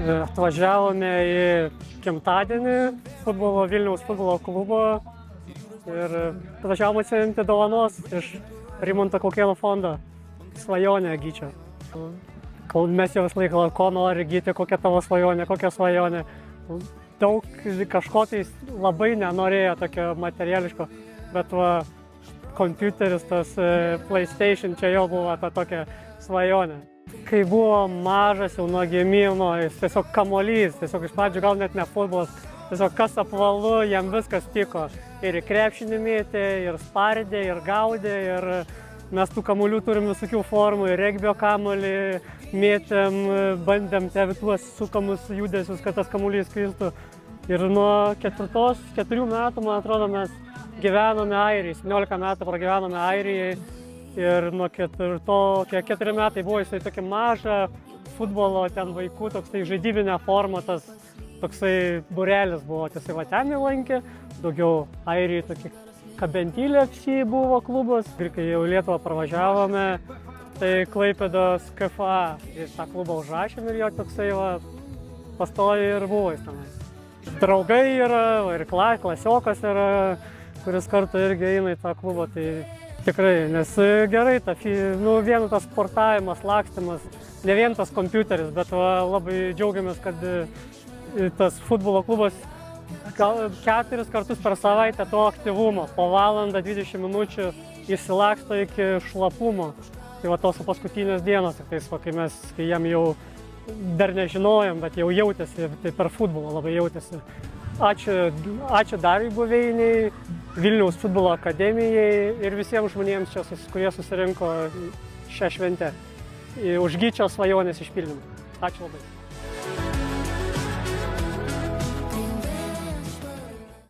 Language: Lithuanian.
Atvažiavome į gimtadienį Vilniaus futbolo klubo ir atvažiavome atsiimti dovanos iš Rimanto Kaukėno fondo. Svajonė Gyčio. Mes jau visą laiką, ko nori Gyti, kokia tavo svajonė, kokia svajonė. Daug kažko tai labai nenorėjo tokio materiališko, bet va, kompiuteris, tas PlayStation, čia jau buvo ta tokia svajonė. Kai buvo mažas jau nuo gimimo, jis tiesiog kamuolys, tiesiog iš pradžių gal net ne futbolas, tiesiog kas apvalu, jam viskas tiko. Ir į krepšinį mėtė, ir spardė, ir gaudė, ir mes tų kamuolių turim visokių formų, ir regbio kamuolį mėtėm, bandėm tuos sukamus judesius, kad tas kamuolys skristų. Ir nuo 4 metų, man atrodo, mes gyvenome Airijai, 17 metų pragyvenome Airijai. Ir nuo 4 metai buvo jisai tokia maža futbolo ten vaikų, toksai žaidybinė forma, tas toksai burelis buvo, tiesiog va ten įlankė, daugiau Airijai tokia Kabentylė FC buvo klubas. Ir kai jau Lietuvą pravažiavome, tai Klaipėdos KFA į tą klubą užrašėm ir jo toksai va pastovi ir buvo jis tenais. Draugai yra, ir klasiokas yra, kuris kartu irgi eina į tą klubą, tai tikrai, nes gerai, vien tas sportavimas, lakstymas, ne vien tas kompiuteris, bet labai džiaugiamės, kad tas futbolo klubas 4 kartus per savaitę to aktyvumo, po valandą 20 minučių išsilaksto iki šlapumo. Tai va tos paskutinės dienos, kai jam jau dar nežinojom, bet jau jautėsi, tai per futbolą labai jautėsi. Ačiū Dariui Buveiniai, Vilniaus futbolo akademijai ir visiems žmonėms čia, kurie susirinko šią šventę už Gyčio svajonės išpildymą. Ačiū labai.